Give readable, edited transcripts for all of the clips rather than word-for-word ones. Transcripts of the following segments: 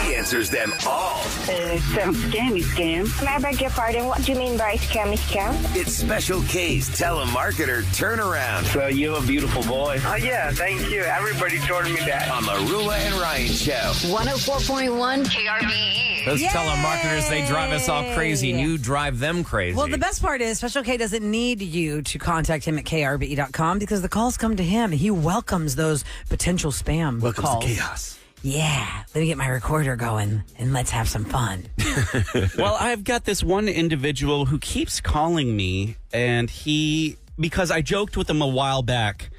He answers them all. Sounds scam. I beg your pardon, what do you mean by scam? It's Special K's telemarketer turnaround. So you have a beautiful voice. Yeah, thank you. Everybody told me that. On the Rula and Ryan Show. 104.1 KRBE. Those telemarketers, they drive us all crazy, and you drive them crazy. Well, the best part is Special K doesn't need you to contact him at krbe.com because the calls come to him. He welcomes those potential spam Welcome calls. to chaos. Yeah, let me get my recorder going and let's have some fun. Well, I've got this one individual who keeps calling me, and because I joked with him a while back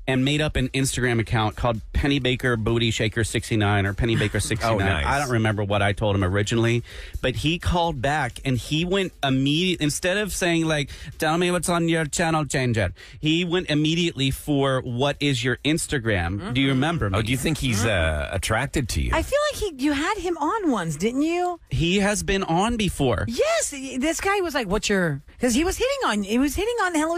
and made up an Instagram account called Pennybaker Booty Shaker 69 or Pennybaker 69. Oh, nice. I don't remember what I told him originally, but he called back and he went immediately, instead of saying like, tell me what's on your channel, change it. He went immediately for what is your Instagram. Mm-hmm. Do you remember me? Oh, do you think he's attracted to you? I feel like you had him on once, didn't you? He has been on before. Yes, this guy was like, because he was hitting on Eloise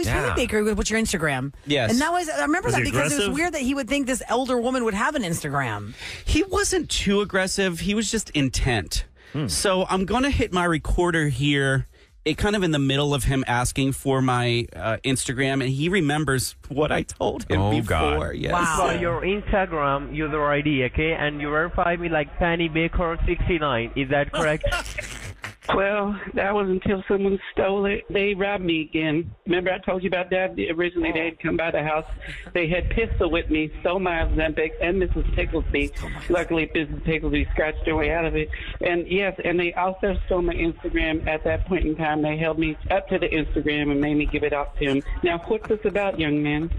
Pennybaker with what's your Instagram? Yes. And that was, I remember that because it was aggressive? weird that he would think this older woman would have an Instagram. He wasn't too aggressive. He was just intent. So I'm going to hit my recorder here, kind of in the middle of him asking for my Instagram, and he remembers what I told him before. God. Yes. Wow. Your Instagram user ID, okay? And you verify me like Pennybaker 69. Is that correct? Well, that was until someone stole it. They robbed me again. Remember I told you about that? Originally, they had come by the house. They had pistol with me, stole my Ozempic and Mrs. Picklesby. Luckily, Mrs. Picklesby scratched her way out of it. And, yes, and they also stole my Instagram at that point in time. They held me up to the Instagram and made me give it off to him. Now, what's this about, young man?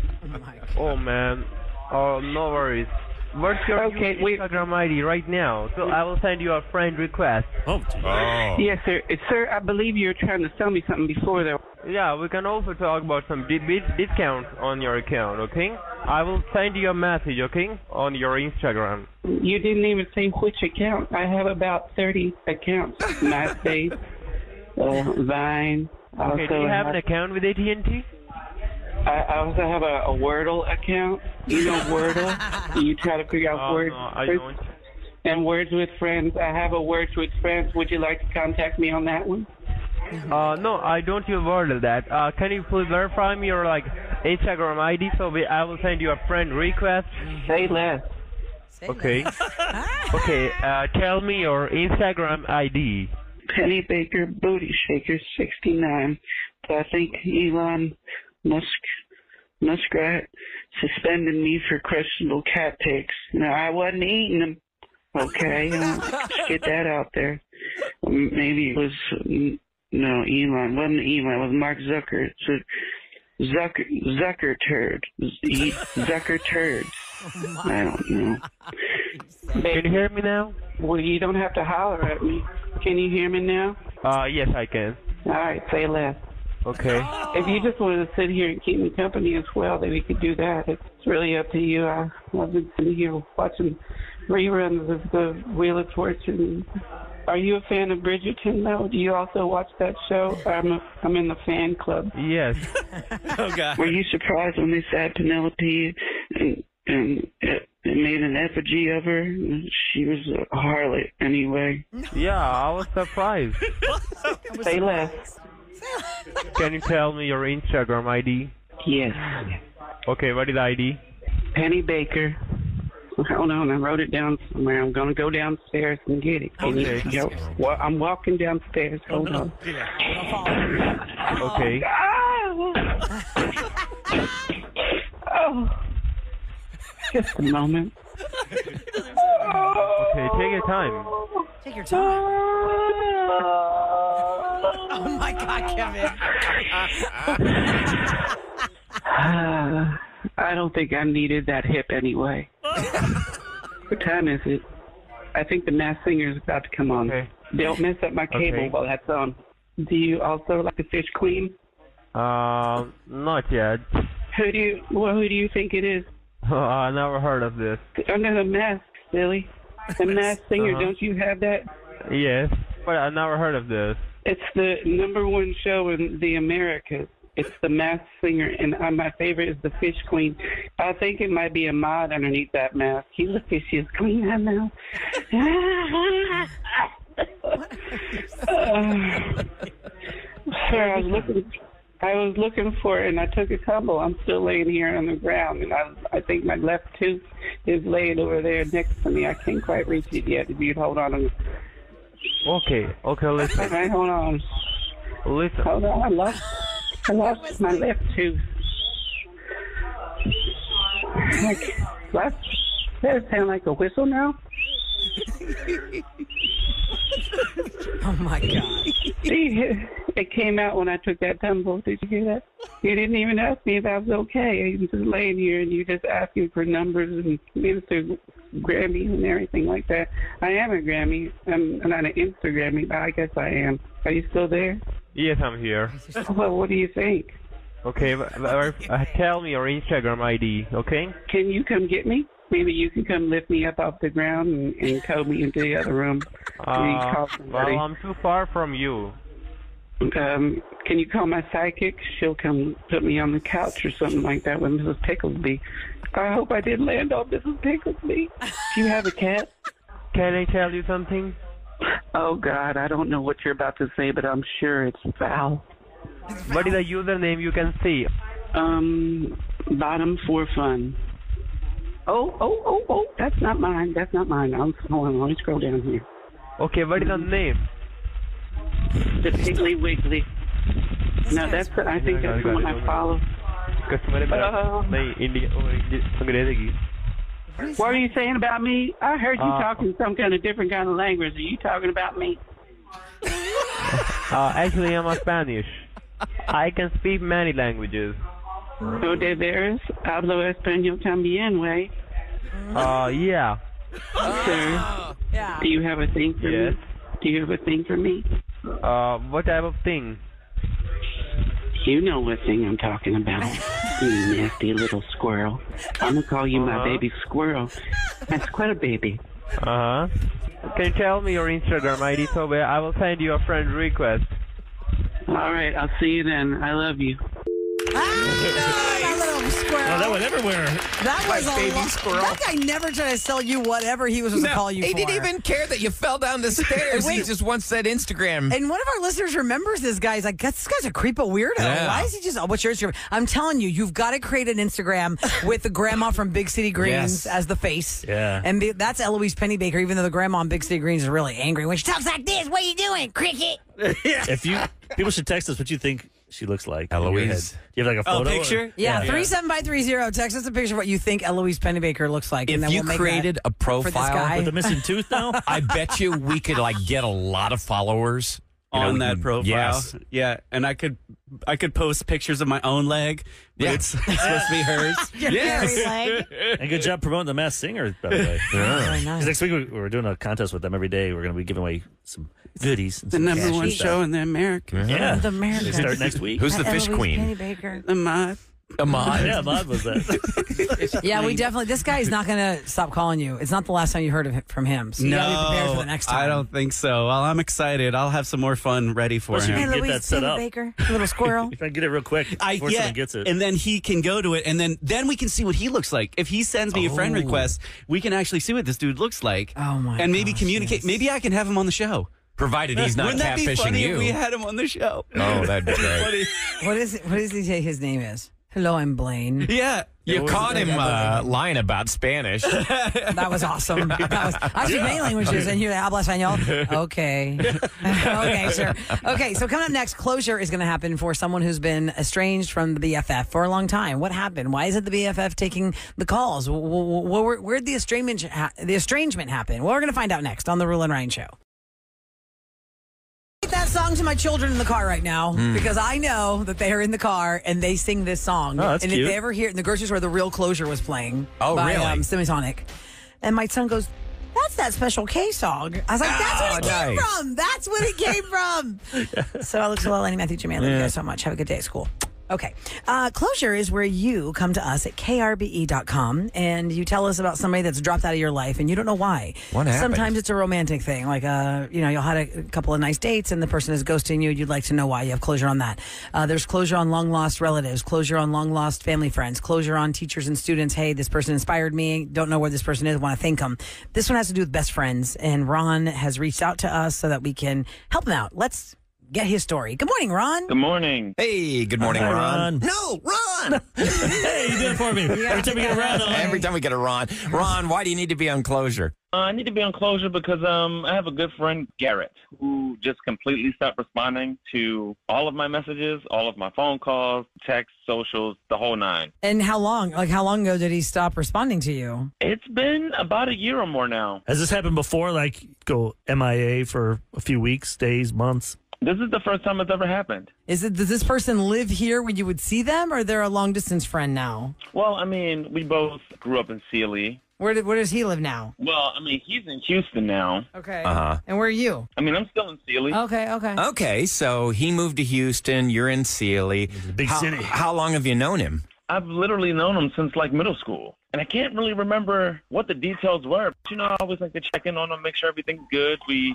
Oh, man. Oh, no worries. What's your Instagram ID right now? So I will send you a friend request. Oh. Yes, sir. Sir, I believe you were trying to sell me something before, though. Yeah, we can also talk about some discounts on your account, okay? I will send you a message, okay, on your Instagram. You didn't even say which account. I have about 30 accounts. MySpace, Vine. Okay, do you have an account with AT&T? I also have a Wordle account. You know Wordle? You try to figure out words. No, I don't. And Words with Friends. I have a Words with Friends. Would you like to contact me on that one? No, I don't use Wordle that. Can you please verify me your Instagram ID so I will send you a friend request? Say less. Okay. Okay, tell me your Instagram ID. Pennybaker Booty Shaker 69. I think Elon Muskrat suspended me for questionable cat pics. No, I wasn't eating them. Okay, just get that out there. Maybe it was no Elon. Wasn't Elon? It was Mark Zucker. It's Zucker turd. Eat Zucker turds. I don't know. Can you hear me now? Well, you don't have to holler at me. Can you hear me now? Yes, I can. All right, say less. Okay. If you just wanted to sit here and keep me company as well, then we could do that. It's really up to you. I've been sitting here watching reruns of the Wheel of Fortune. Are you a fan of Bridgerton, though? Do you also watch that show? I'm in the fan club. Yes. Oh, God. Were you surprised when they said Penelope and it made an effigy of her? She was a harlot anyway. Yeah, I was surprised. Say less. Can you tell me your Instagram ID? Yes. Okay, what is the ID? Pennybaker. Hold on, I wrote it down somewhere. I'm going to go downstairs and get it. Okay. Well, I'm walking downstairs. Hold on. Okay. Oh. Just a moment. Okay, take your time. Take your time. Oh, my God, Kevin. I don't think I needed that hip anyway. What time is it? I think the Masked Singer is about to come on. Okay. Don't mess up my cable while that's on. Do you also like the Fish Queen? Not yet. Who do you think it is? I never heard of this. Under the mask, silly. The Masked Singer, don't you have that? Yes, but I never heard of this. It's the #1 show in the Americas. It's the Masked Singer, and my favorite is the Fish Queen. I think it might be a mod underneath that mask. He's the fishiest queen I know. Sir, I was looking for it, and I took a tumble. I'm still laying here on the ground, and I think my left tooth is laying over there next to me. I can't quite reach it yet. If you'd hold on. Okay, listen. All right, hold on. Listen. Hold on, I lost my left tooth. Does that sound like a whistle now? Oh my God! See, it came out when I took that tumble. Did you hear that? You didn't even ask me if I was okay. I'm just laying here, and you just asking for numbers and Mr. Grammy and everything like that. I am a Grammy. I'm not an Instagrammy, but I guess I am. Are you still there? Yes, I'm here. Well, what do you think? Okay, tell me your Instagram ID, okay? Can you come get me? Maybe you can come lift me up off the ground and tow me into the other room. Well, I'm too far from you. Can you call my psychic? She'll come put me on the couch or something like that with Mrs. Picklesby. I hope I didn't land on Mrs. Picklesby. Do you have a cat? Can I tell you something? Oh, God, I don't know what you're about to say, but I'm sure it's foul. What is the username you can see? Bottom for fun. Oh, that's not mine. Hold on, let me scroll down here. Okay, what is the name? The Piggly Wiggly. No, I think that's the one I follow. What are you saying about me? I heard you talking some kind of different kind of language. Are you talking about me? Actually, I'm a Spanish. I can speak many languages. Oh, de veras. Hablo español también, way. Yeah. Sir, Yeah. do you have a thing for me? Do you have a thing for me? What type of thing? You know what thing I'm talking about. You nasty little squirrel. I'm going to call you my baby squirrel. That's quite a baby. Can you tell me your Instagram ID so I will send you a friend request? All right, I'll see you then. I love you. That little squirrel. Oh, that went everywhere. That was a baby squirrel. That guy never tried to sell you whatever he was supposed to call you he for. didn't even care that you fell down the stairs. He Wait. just once said Instagram. And one of our listeners remembers this guy. He's like, this guy's a creepo weirdo. Yeah. Why is he just, what's your Instagram? I'm telling you, you've got to create an Instagram with the grandma from Big City Greens Yes. as the face. Yeah. And that's Eloise Pennybaker, even though the grandma in Big City Greens is really angry. When she talks like this, what are you doing, cricket? People should text us what you think she looks like. in your Eloise. head. Do you have like a photo? picture? Yeah, 37530. Text us a picture of what you think Eloise Pennybaker looks like. and If then you we'll make created a that for this profile guy. With the missing tooth now? I bet you we could get a lot of followers On we that can- profile. Yes. Yeah, and I could post pictures of my own leg, but Yeah. it's supposed to be hers. And good job promoting The Masked Singer, by the way. Very nice. 'Cause next week we're doing a contest with them every day. We're going to be giving away some goodies. And The some number cash one and stuff. show in the America. Yeah. The American. They start next week. Who's the fish Eloise queen? Pennybaker. The mod. Ahmad. Yeah, Mod was that. Yeah, we definitely. This guy is not going to stop calling you. It's not the last time you heard from him. So you got to be prepared for the next time. I don't think so. Well, I'm excited. I'll have some more fun ready for Plus you him. can get that set up. Pennybaker, little squirrel. If I can get it real quick before someone gets it. And then he can go to it, and then we can see what he looks like. If he sends me a friend request, we can actually see what this dude looks like. Oh, my And maybe gosh, communicate. yes. Maybe I can have him on the show. Provided he's not Wouldn't that be catfishing funny you. if we had him on the show? Oh, that'd be great. What does he say his name is? Hello, I'm Blaine. Yeah. You caught him lying about Spanish. That was awesome. I speak many languages, and you habla español. Okay. Okay, sure. Okay, so coming up next, closure is going to happen for someone who's been estranged from the BFF for a long time. What happened? Why isn't the BFF taking the calls? Where'd the estrangement happen? Well, we're going to find out next on the Rule and Ryan Show. That song to my children in the car right now because I know that they are in the car and they sing this song. Oh, that's and cute. if they ever hear it in the grocery store, the real closure was playing. Oh, by, really? Semitonic. And my son goes, "That's that Special K song." I was like, "That's what it came nice. from. That's what it came from." So Alex, Lilani, Matthew, Jimmy, I love you guys so much. Have a good day at school. Okay. Closure is where you come to us at krbe.com and you tell us about somebody that's dropped out of your life and you don't know why. What happened? Sometimes it's a romantic thing. Like, you'll had a couple of nice dates and the person is ghosting you. You'd like to know why. You have closure on that. There's closure on long lost relatives, closure on long lost family friends, closure on teachers and students. Hey, this person inspired me. Don't know where this person is. Want to thank them. This one has to do with best friends. And Ron has reached out to us so that we can help him out. Let's get his story. Good morning, Ron. Good morning. Hey, good morning, Hi, Ron. Ron. No, Ron. Hey, you did it for me. Every time we get a Ron on. Every time we get a Ron. Ron, why do you need to be on closure? I need to be on closure because I have a good friend, Garrett, who just completely stopped responding to all of my messages, all of my phone calls, texts, socials, the whole nine. And how long? Like, how long ago did he stop responding to you? It's been about a year or more now. Has this happened before? Like, go MIA for a few weeks, days, months? This is the first time it's ever happened. Does this person live here when you would see them, or they're a long distance friend now? Well, I mean, we both grew up in Sealy. Where does he live now? Well, I mean, he's in Houston now. Okay. Uh-huh. And where are you? I mean, I'm still in Sealy. Okay. Okay, so he moved to Houston. You're in Sealy. Big city. How long have you known him? I've literally known him since, like, middle school. And I can't really remember what the details were. But, you know, I always like to check in on him, make sure everything's good. We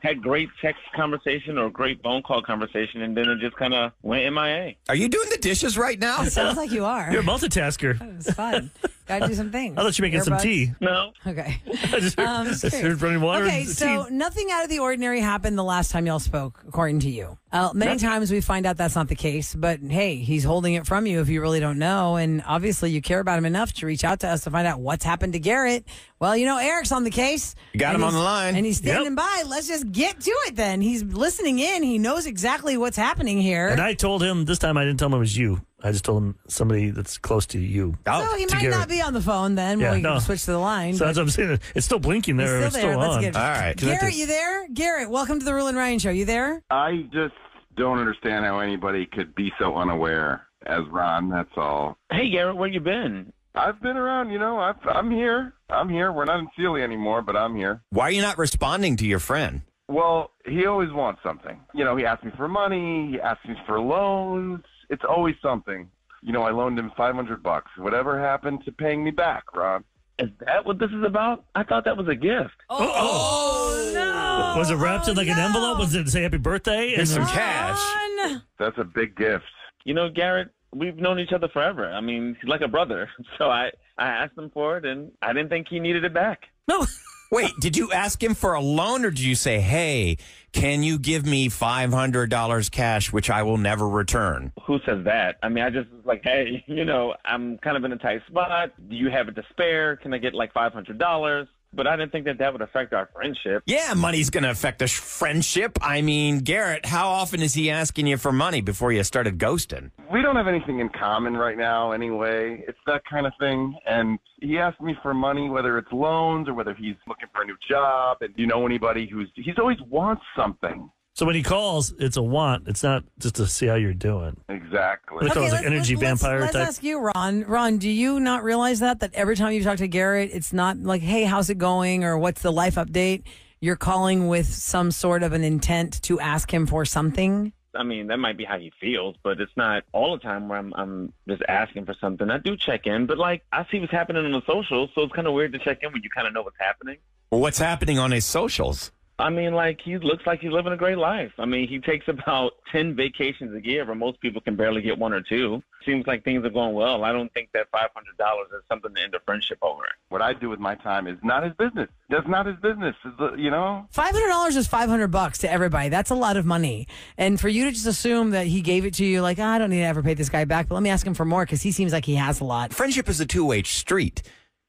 had great text conversation or great phone call conversation, and then it just kind of went MIA. Are you doing the dishes right now? It sounds like you are. You're a multitasker. It's fun. Gotta do some things. I thought you were making some Earbuds? tea. No. Okay. I just heard running water. Okay, and so tea. nothing out of the ordinary happened the last time y'all spoke, according to you. Many times we find out that's not the case, but hey, he's holding it from you if you really don't know. And obviously you care about him enough to reach out to us to find out what's happened to Garrett. Well, you know, Eric's on the case. You got him on the line. And he's standing by. Let's just get to it then. He's listening in. He knows exactly what's happening here. And I told him, this time I didn't tell him it was you. I just told him somebody that's close to you. So he to might Garrett. not be on the phone then Yeah, when we no. switch to the line. So that's what I'm saying. It's still blinking there. It's still there. on. Let's get it. All right. Garrett, you there? Garrett, welcome to the Rule and Ryan Show. You there? I just don't understand how anybody could be so unaware as Ron, that's all. Hey, Garrett, where you been? I've been around, you know, I'm here. We're not in Sealy anymore, but I'm here. Why are you not responding to your friend? Well, he always wants something. You know, he asks me for money, he asks me for loans. It's always something. You know, I loaned him $500. Whatever happened to paying me back, Ron? Is that what this is about? I thought that was a gift. Oh no. Was it wrapped in like an envelope? Was it say happy birthday? Here's some then- cash. That's a big gift. You know, Garrett, we've known each other forever. I mean, he's like a brother. So I asked him for it, and I didn't think he needed it back. No. Wait, did you ask him for a loan, or did you say, hey, can you give me $500 cash, which I will never return? Who says that? I mean, I just was like, hey, you know, I'm kind of in a tight spot. Do you have it to spare? Can I get like $500? But I didn't think that would affect our friendship. Yeah, money's going to affect the friendship. I mean, Garrett, how often is he asking you for money before you started ghosting? We don't have anything in common right now anyway. It's that kind of thing. And he asked me for money, whether it's loans or whether he's looking for a new job. And do you know anybody he's always wants something. So when he calls, it's a want. It's not just to see how you're doing. Exactly. They call it like energy vampire let's type. ask you, Ron. Ron, do you not realize that every time you talk to Garrett, it's not like, hey, how's it going? Or what's the life update? You're calling with some sort of an intent to ask him for something? I mean, that might be how he feels, but it's not all the time where I'm just asking for something. I do check in, but like I see what's happening on the socials, so it's kind of weird to check in when you kind of know what's happening. Well, what's happening on his socials? I mean, like, he looks like he's living a great life. I mean, he takes about 10 vacations a year, where most people can barely get 1 or 2. Seems like things are going well. I don't think that $500 is something to end a friendship over. What I do with my time is not his business. That's not his business, you know? $500 is $500 to everybody. That's a lot of money. And for you to just assume that he gave it to you, like, I don't need to ever pay this guy back, but let me ask him for more because he seems like he has a lot. Friendship is a two-way street.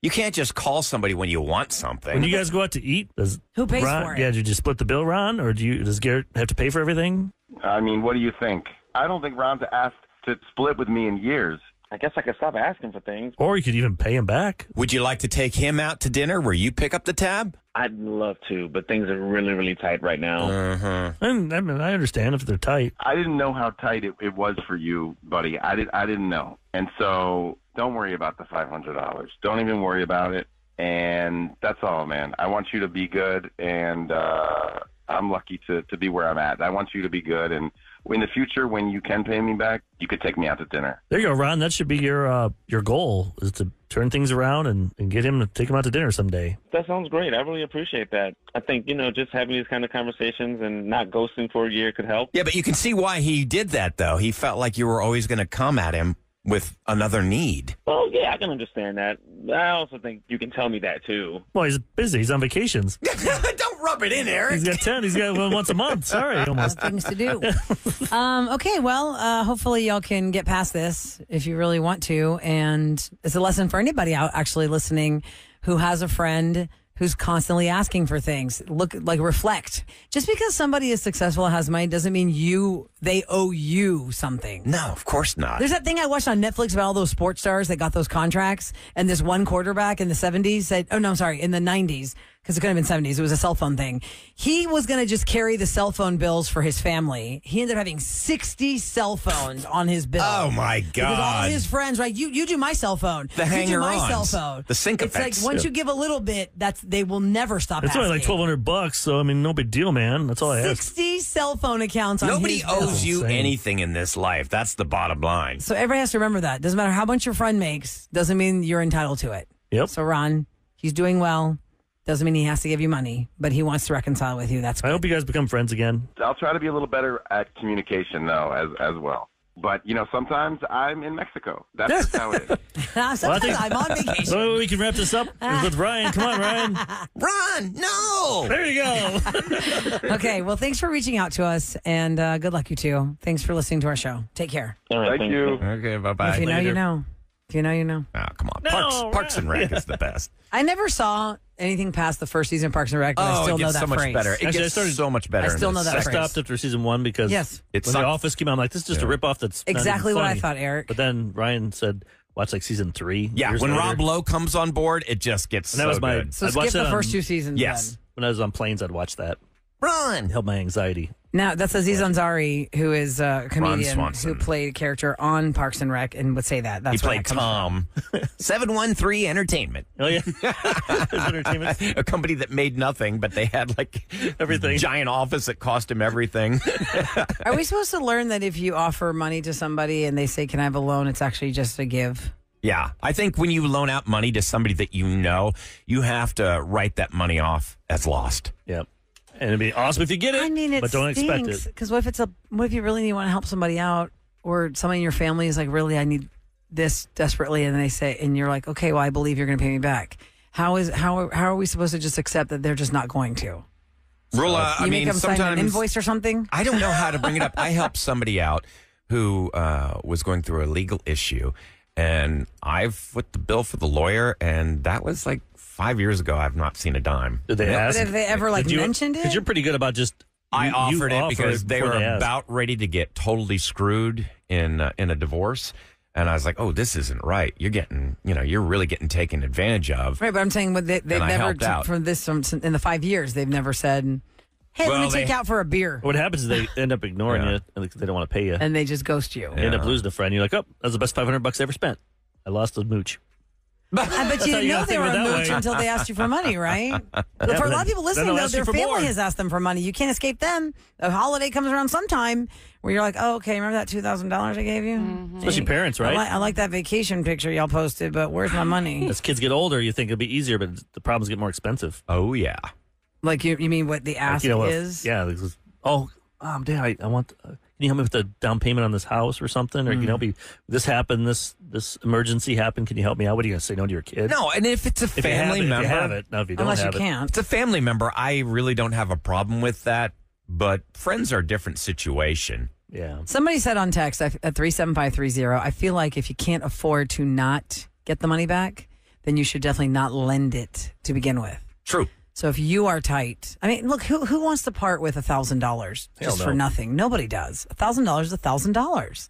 You can't just call somebody when you want something. When you guys go out to eat, who pays Ron, for it? Yeah, did you just split the bill, Ron, or does Garrett have to pay for everything? I mean, what do you think? I don't think Ron's asked to split with me in years. I guess I could stop asking for things. Or you could even pay him back. Would you like to take him out to dinner where you pick up the tab? I'd love to, but things are really, really tight right now. And I mean, I understand if they're tight. I didn't know how tight it was for you, buddy. I didn't know. And so don't worry about the $500. Don't even worry about it. And that's all, man. I want you to be good, and I I'm lucky to be where I'm at. I want you to be good, and in the future, when you can pay me back, you could take me out to dinner. There you go, Ron. That should be your goal, is to turn things around and get him to take him out to dinner someday. That sounds great. I really appreciate that. I think, just having these kind of conversations and not ghosting for a year could help. Yeah, but you can see why he did that, though. He felt like you were always going to come at him with another need. Well, yeah, I can understand that. I also think you can tell me that, too. Well, he's busy. He's on vacations. Don't rub it in, Eric. He's got 10. He's got one once a month. Sorry, almost. Things to do. Okay, well, hopefully y'all can get past this if you really want to. And it's a lesson for anybody out actually listening who has a friend who's constantly asking for things. Reflect. Just because somebody is successful and has money doesn't mean they owe you something. No, of course not. There's that thing I watched on Netflix about all those sports stars that got those contracts, and this one quarterback in the 70s said, in the 90s, because it could have been 70s. It was a cell phone thing. He was going to just carry the cell phone bills for his family. He ended up having 60 cell phones on his bill. Oh, my God. Because all his friends, right? You do my cell phone. The you do my hanger-ons. cell phone. The sync It's effects. like once you give a little bit, they will never stop It's asking. only like $1,200, so I mean, no big deal, man. That's all I ask. 60 cell phone accounts on Nobody his bill. owes you Insane. anything in this life. That's the bottom line. So everybody has to remember that. Doesn't matter how much your friend makes, doesn't mean you're entitled to it. Yep. So Ron, he's doing well. Doesn't mean he has to give you money, but he wants to reconcile with you. That's good. I hope you guys become friends again. I'll try to be a little better at communication, though, as well. But, sometimes I'm in Mexico. That's just how it is. Sometimes I'm on vacation. So we can wrap this up with Ryan. Come on, Ryan. Ron, no! There you go. Okay, well, thanks for reaching out to us, and good luck, you two. Thanks for listening to our show. Take care. All right, Thank you. Okay, bye-bye. If you know, you know. If you know, you know. Oh, come on. No, Parks and Rec is the best. I never saw anything past the first season of Parks and Rec, but I still it know gets that so much phrase. better. It Actually, I gets started- so much better. I still in know this. that I phrase. stopped after season 1 because Yes. It when sucked. The Office came out, I'm like, this is just a ripoff that's not Exactly even what I funny. thought, Eric. But then Ryan said, watch like season 3. Yeah, years when later. Rob Lowe comes on board, it just gets And that so was my- good. So I'd watch skip the that first on- 2 seasons Yes. then. When I was on planes, I'd watch that. Run! Help my anxiety. Now, that's Aziz Ansari, who is a comedian Swanson. who played a character on Parks and Rec and would say that. That's He where played that comes from. Tom. 713 Entertainment. Oh, yeah. It's entertainment. A company that made nothing, but they had like Everything. giant office that cost him everything. Are we supposed to learn that if you offer money to somebody and they say, can I have a loan, it's actually just a give? Yeah. I think when you loan out money to somebody that you have to write that money off as lost. Yep. And it'd be awesome if you get it, I mean, it but don't expect stinks. it. Because what if you really want to help somebody out, or somebody in your family is like, really, I need this desperately, and they say, and you're like, okay, well, I believe you're going to pay me back. How are we supposed to just accept that they're just not going to? Rula, You I make mean, them sign an sometimes invoice or something? I don't know how to bring it up. I helped somebody out who was going through a legal issue, and I put the bill for the lawyer, and that was like 5 years ago. I've not seen a dime. Did they ask? But have they ever mentioned it? Because you're pretty good about just. I you offered it offer because they before were ask. about ready to get totally screwed in a divorce, and I was like, "Oh, this isn't right. You're really getting taken advantage of." Right, but I'm saying they've And I never, helped out. in the 5 years, they've never said, hey, let Well, me take you out for a beer. What happens is they end up ignoring Yeah. you and they don't want to pay you. And they just ghost you. You end up losing a friend. You're like, oh, that's the best $500 I ever spent. I lost a mooch. I bet you how didn't you know gotta they think were of a it that mooch way. until they asked you for money, right? But for a lot of people listening, then though, they'll ask their you for family more. has asked them for money. You can't escape them. A holiday comes around sometime where you're like, oh, okay, remember that $2,000 I gave you? Especially parents, right? I like that vacation picture y'all posted, but where's my money? As kids get older, you think it'll be easier, but the problems get more expensive. Oh yeah. Like, you mean what the ask is? Yeah. Dad, I want. Can you help me with the down payment on this house or something? Or can you help me? This happened. This emergency happened. Can you help me out? What are you going to say no to your kid? No, and if it's a If you have family it, member, if you have it. No, if you don't Unless you have it. can't. it's a family member. I really don't have a problem with that. But friends are a different situation. Yeah. Somebody said on text at 37530, I feel like if you can't afford to not get the money back, then you should definitely not lend it to begin with. True. So if you are tight, I mean, look, who wants to part with $1,000 just no. for nothing? Nobody does. $1,000 is $1,000.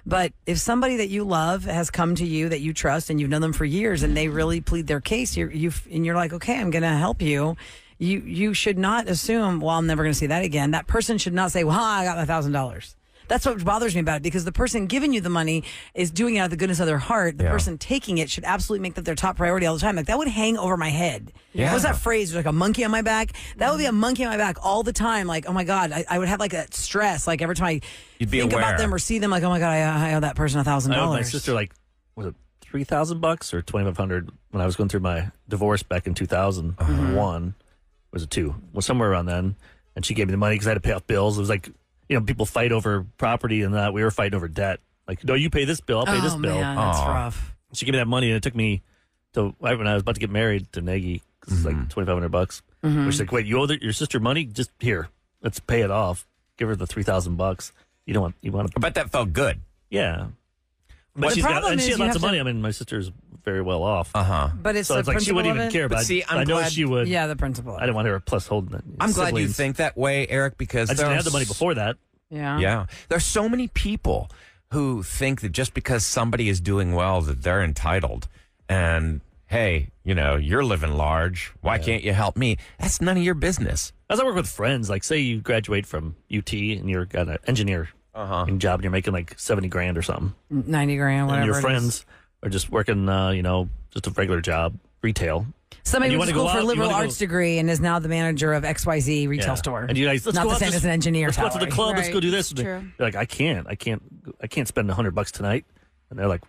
But if somebody that you love has come to you that you trust and you've known them for years and they really plead their case, you're like, okay, I'm going to help you. You should not assume, well, I'm never going to see that again. That person should not say, well, I got my $1,000. That's what bothers me about it, because the person giving you the money is doing it out of the goodness of their heart. The person taking it should absolutely make that their top priority all the time. Like, that would hang over my head. Yeah. What's that phrase? Like a monkey on my back? That would be a monkey on my back all the time. Like, oh my God, I would have like that stress. Like every time I think about them or see them, like, oh my God, I owe that person $1,000. I owed my sister like, was it $3,000 or $2,500 when I was going through my divorce back in 2001? Was it two? Well, somewhere around then. And she gave me the money because I had to pay off bills. It was like, people fight over property and that. We were fighting over debt. Like, no, you pay this bill, I'll pay this bill. Man, that's rough. She gave me that money, and it took me to right when I was about to get married to Nagy, because it's like $2,500. She's like, wait, you owe your sister money? Just here, let's pay it off. Give her the $3,000. You want to? I bet that felt good. Yeah. But she had lots of money. I mean, my sister's very well off. But it's so it's like she wouldn't even care. But see, I know she would. Yeah, the principle. I didn't want her plus holding it. I'm glad you think that way, Eric, because I didn't have the money before that. Yeah. There's so many people who think that just because somebody is doing well that they're entitled. And hey, you're living large. Why can't you help me? That's none of your business. As I work with friends, like say you graduate from UT and you're got an engineer job and you're making like $70,000 or something. 90 grand, whatever. And your friends are just working, just a regular job, retail. Somebody went to school for a liberal arts degree and is now the manager of XYZ retail store. And you guys, let's not go the same as an engineer. Let's go to the club. Right. Let's go do this. True. They're like, I can't spend $100 tonight. And they're like,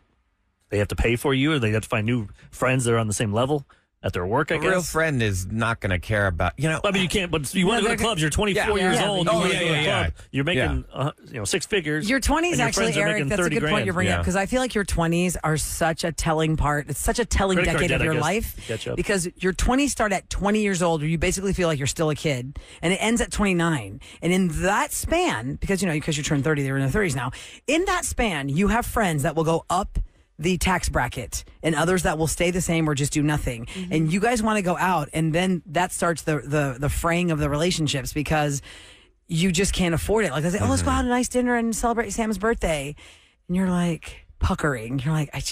they have to pay for you, or they have to find new friends that are on the same level at their work. I guess a real friend is not going to care about I mean, you can't. But you want to go to clubs. You're 24 years old. Oh, you want to go to a yeah. club. You're making six figures. Your 20s, actually, Eric. That's a good point you're bringing up, because I feel like your 20s are such a telling part. It's such a telling decade of your life, because your 20s start at 20 years old, where you basically feel like you're still a kid, and it ends at 29. And in that span, because you turned 30, they're in their 30s now. In that span, you have friends that will go up the tax bracket and others that will stay the same or just do nothing. And you guys want to go out, and then that starts the fraying of the relationships, because you just can't afford it. Like, they say, let's go out to a nice dinner and celebrate Sam's birthday. And you're like puckering. You're like, I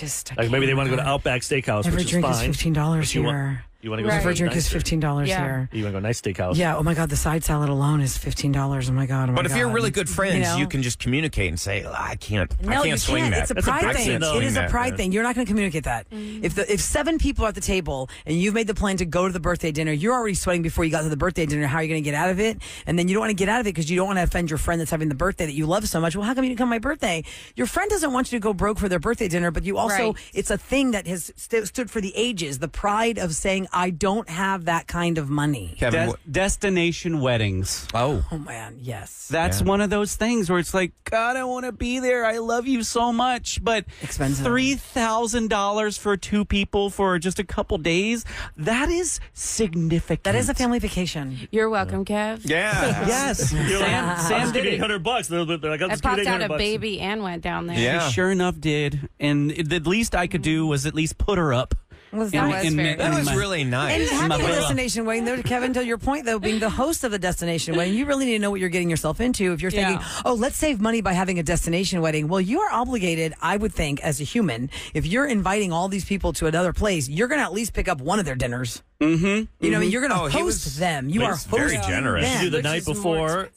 maybe they want to go to Outback Steakhouse, every which is drink fine. is $15 here. You want to go Every drink is $15 here. You want to go to a nice steakhouse. Yeah. Oh my God, the side salad alone is $15. Oh my God. But if you're really good friends, you can just communicate and say, I can't swing that. It's a pride thing. It is a pride thing. You're not going to communicate that. If 7 people are at the table and you've made the plan to go to the birthday dinner, you're already sweating before you got to the birthday dinner. How are you going to get out of it? And then you don't want to get out of it because you don't want to offend your friend that's having the birthday that you love so much. Well, how come you didn't come to my birthday? Your friend doesn't want you to go broke for their birthday dinner, but you also, it's a thing that has stood for the ages. The pride of saying, I don't have that kind of money. Kevin, destination weddings. Oh man, yes. That's one of those things where it's like, God, I want to be there. I love you so much, but expensive. $3,000 for 2 people for just a couple days. That is significant. That is a family vacation. You're welcome, Kev. Yeah. Yes. Sam did it. $800. They're like, I popped out a baby and went down there. Yeah. She sure enough did. And the least I could do was at least put her up. That was really nice. And having a destination wedding, though, Kevin, to your point, though, being the host of the destination wedding, you really need to know what you're getting yourself into. If you're thinking, let's save money by having a destination wedding, well, you are obligated, I would think, as a human, if you're inviting all these people to another place, you're going to at least pick up one of their dinners. You know, you're going to host them. You are very generous. them. You do the night before.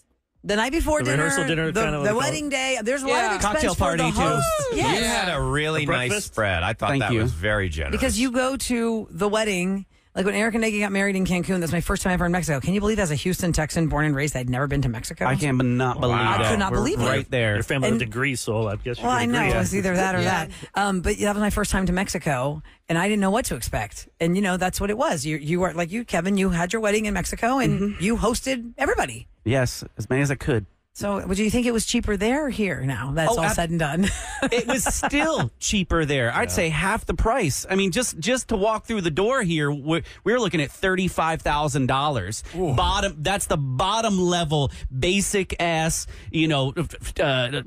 The night before the rehearsal dinner, the wedding day. There's a lot of expense cocktail party for the host. Too. Yes. You had a really nice spread. I thought that was very generous. Because you go to the wedding, like when Eric and Nagy got married in Cancun, that's my first time ever in Mexico. Can you believe as a Houston Texan born and raised, I'd never been to Mexico? I can't not believe that. I could not believe it. Right there. Your family lived in Greece, so I guess I know. It was either that or that. But that was my first time to Mexico, and I didn't know what to expect. And, that's what it was. You were like you, Kevin, you had your wedding in Mexico, and you hosted everybody. Yes, as many as I could. So, do you think it was cheaper there or here now? That's all said and done. It was still cheaper there. I'd say half the price. I mean, just to walk through the door here, we're looking at $35,000. That's the bottom level, basic ass, chicken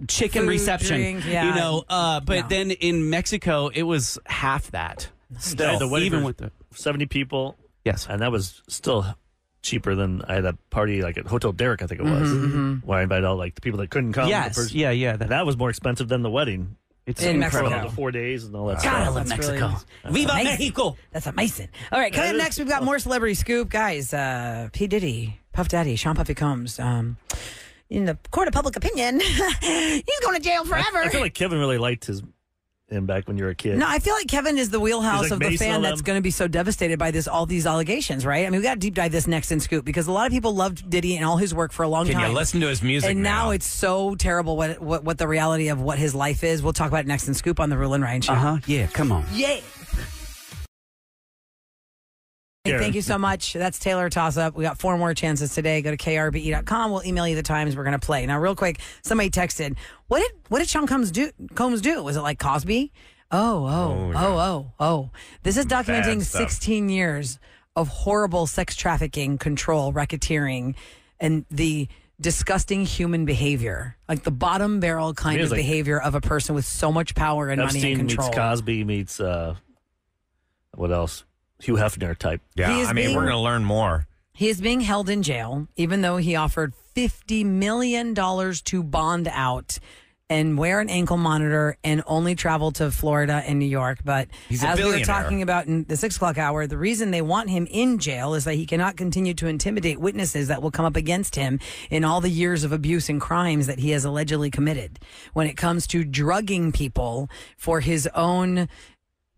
Food, reception. Drink, but then in Mexico, it was half that. Still, the wedding even with the 70 people. Yes, and that was still cheaper than I had a party like at Hotel Derrick, I think it was, where I invited all like the people that couldn't come. Yes, that was more expensive than the wedding. It's in incredible. Mexico. The 4 days and all that God, I stuff. love Mexico. Really Viva Mexico! That's amazing. All right, coming up next, we've got more celebrity scoop, guys. P Diddy, Puff Daddy, Sean Puffy Combs. in the court of public opinion, he's going to jail forever. I feel like Kevin really liked him back when you were a kid. No, I feel like Kevin is the wheelhouse of the fan that's going to be so devastated by all these allegations, right? I mean, we got to deep dive this next in Scoop because a lot of people loved Diddy and all his work for a long time. Can you listen to his music and now it's so terrible what the reality of what his life is. We'll talk about it next in Scoop on the Rule and Ryan Show. Yeah, come on. Yeah. Hey, thank you so much. That's Taylor Toss Up. We got 4 more chances today. Go to krbe.com. We'll email you the times we're going to play. Now, real quick, somebody texted, what did Sean Combs do? Was it like Cosby? Oh. This is documenting 16 years of horrible sex trafficking, control, racketeering, and the disgusting human behavior. Like the bottom barrel kind of behavior of a person with so much power and money and control. Meets Cosby meets, what else? Hugh Hefner type. Yeah, we're going to learn more. He is being held in jail, even though he offered $50 million to bond out and wear an ankle monitor and only travel to Florida and New York. But as we were talking about in the 6 o'clock hour, the reason they want him in jail is that he cannot continue to intimidate witnesses that will come up against him in all the years of abuse and crimes that he has allegedly committed. When it comes to drugging people for his own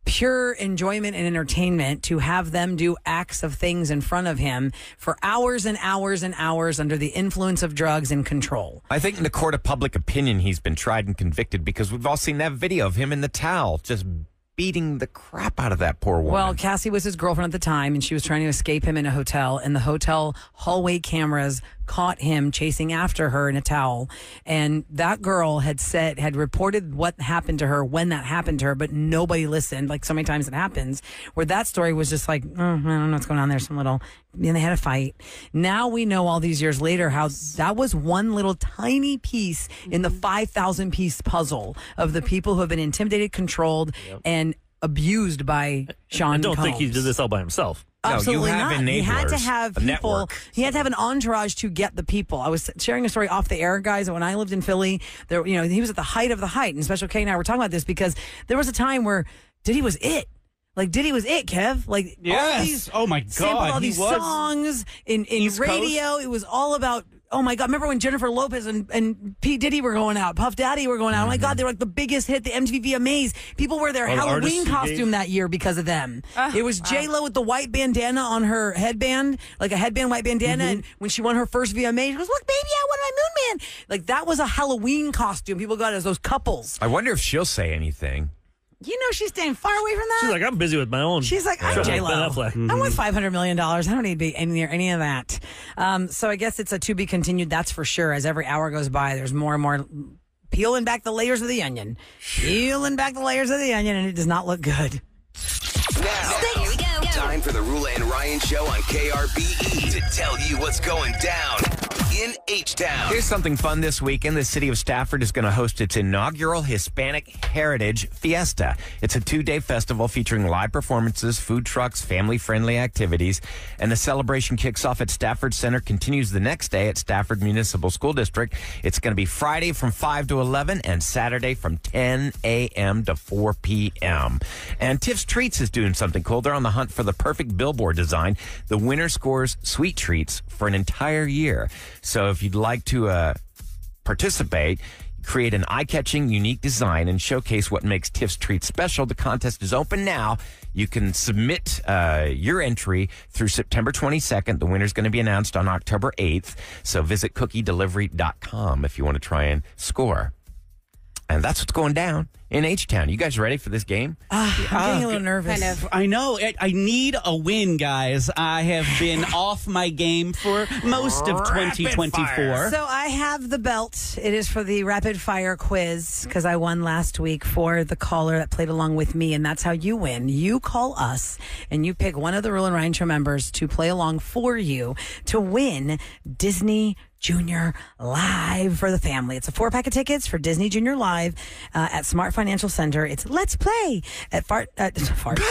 pure enjoyment and entertainment, to have them do acts of things in front of him for hours and hours and hours under the influence of drugs and control. I think in the court of public opinion, he's been tried and convicted because we've all seen that video of him in the towel just beating the crap out of that poor woman. Well, Cassie was his girlfriend at the time, and she was trying to escape him in a hotel, and the hotel hallway cameras caught him chasing after her in a towel. And that girl had reported what happened to her when that happened to her, but nobody listened, like so many times it happens, where that story was just like, I don't know what's going on there, and they had a fight. Now we know all these years later how that was one little tiny piece in the 5,000 piece puzzle of the people who have been intimidated, controlled, and abused by Sean I don't Combs. think he did this all by himself. Absolutely no, you have not. enablers, He had to have people. network. He had to have an entourage to get the people. I was sharing a story off the air, guys. When I lived in Philly, he was at the height of the height. And Special K and I were talking about this because there was a time where Diddy was it. Like Diddy was it, Kev. Like all these, oh my God, sampled all these songs in radio. Coast? It was all about. Oh my God! Remember when Jennifer Lopez and P. Diddy were going out, Puff Daddy were going out? Oh my God, they were like the biggest hit, the MTV Amaze. People wear their Halloween costume that year because of them. It was J-Lo with the white bandana on her headband, like a headband, white bandana. And when she won her first VMA, she goes, "Look, baby, I won my Moon Man." Like that was a Halloween costume. People got it as those couples. I wonder if she'll say anything. You know she's staying far away from that. She's like, I'm busy with my own. She's like, I'm J-Lo. Mm-hmm. I'm worth $500 million. I don't need to be near any of that. So I guess it's a to be continued, that's for sure. As every hour goes by, there's more and more peeling back the layers of the onion. Peeling back the layers of the onion, and it does not look good. Now, Here we go. time for the Rula and Ryan Show on KRBE to tell you what's going down in H-Town. Here's something fun this weekend. The city of Stafford is going to host its inaugural Hispanic Heritage Fiesta. It's a 2-day festival featuring live performances, food trucks, family-friendly activities, and the celebration kicks off at Stafford Center, continues the next day at Stafford Municipal School District. It's going to be Friday from 5 to 11 and Saturday from 10 a.m. to 4 p.m. And Tiff's Treats is doing something cool. They're on the hunt for the perfect billboard design. The winner scores sweet treats for an entire year. So if you'd like to participate, create an eye-catching, unique design and showcase what makes Tiff's Treats special, the contest is open now. You can submit your entry through September 22nd. The winner's going to be announced on October 8th. So visit cookiedelivery.com if you want to try and score. And that's what's going down in H-Town. You guys ready for this game? I'm getting a little nervous. Kind of. I know. I need a win, guys. I have been off my game for most of 2024. So I have the belt. It is for the rapid fire quiz because I won last week for the caller that played along with me, and that's how you win. You call us and you pick one of the Rule and Ryan Show members to play along for you to win Disney Junior Live for the family. It's a 4-pack of tickets for Disney Junior Live at Smart Financial Center. It's Let's Play at Smart Financial Center.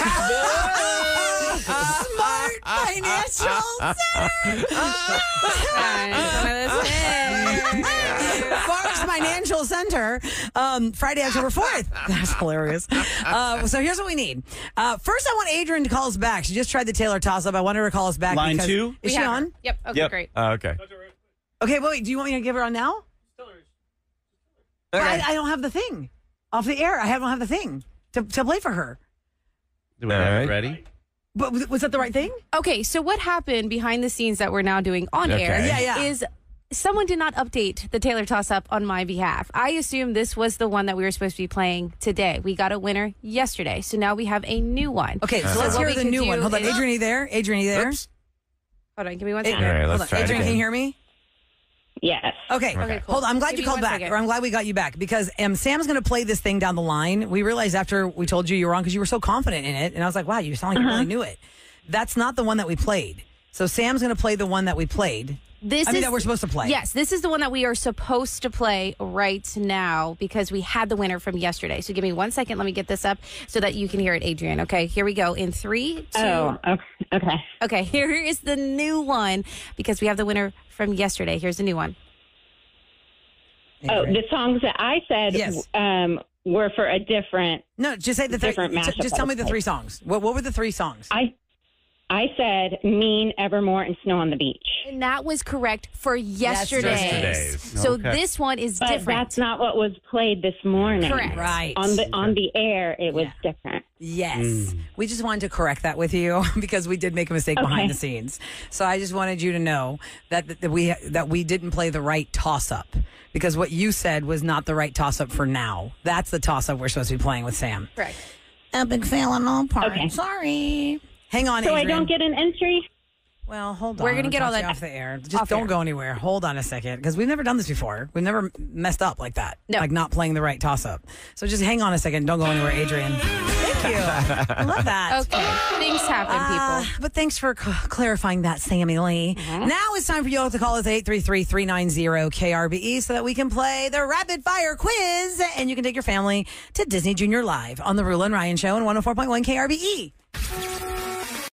Farms Financial Center, Friday, October 4th. That's hilarious. So here's what we need. First, I want Adrian to call us back. She just tried the Taylor toss-up. I want her to call us back. Line 2? Is she on? Yep. Okay, great. Okay. Okay, wait. Do you want me to give her on now? Okay. I don't have the thing off the air. I don't have the thing to play for her. Do we have it ready? But was that the right thing? Okay, so what happened behind the scenes that we're now doing on air is someone did not update the Taylor toss-up on my behalf. I assumed this was the one that we were supposed to be playing today. We got a winner yesterday, so now we have a new one. Okay, so let's hear the new one. Hold on, Adrian, are you there? Adrian, are you there? Oops. Hold on, give me one second. All right, let's Hold on. try it Adrian, again. can you hear me? Yes. Okay. cool. Hold on. I'm glad Give you me called 1 back, second. or I'm glad we got you back because Sam's going to play this thing down the line. We realized after we told you were on because you were so confident in it, and I was like, wow, you sound like you really knew it. That's not the one that we played. So Sam's going to play the one that we played. That we're supposed to play. Yes, this is the one that we are supposed to play right now because we had the winner from yesterday. So give me 1 second. Let me get this up so that you can hear it, Adrian. Okay, here we go. In 3, 2. Oh, okay. Okay, here is the new one because we have the winner from yesterday. Here's the new one. Oh, the songs that I said were for a different. No, just say the different mashup. Just tell me the 3 songs. What were the 3 songs? I said Mean, Evermore, and Snow on the Beach. And that was correct for yesterday's. So Okay. this one is But different. that's not what was played this morning. Correct. Right. On the air, it was different. Yes. We just wanted to correct that with you because we did make a mistake behind the scenes. So I just wanted you to know that we didn't play the right toss-up because what you said was not the right toss-up for now. That's the toss-up we're supposed to be playing with Sam. Correct. Epic fail on all parts. Okay. Sorry. Hang on, So Adrian. I don't get an entry? Well, hold on. We're gonna get all Talk that you off the air. Just off don't air. go anywhere. Hold on a second, because we've never done this before. We've never messed up like that. No. Like not playing the right toss-up. So just hang on a second. Don't go anywhere, Adrian. Thank you. I love that. Okay. Things happen, people. But thanks for clarifying that, Sammy Lee. Now it's time for you all to call us 833-390-KRBE so that we can play the rapid fire quiz and you can take your family to Disney Junior Live on the Rule and Ryan Show on 104.1 KRBE.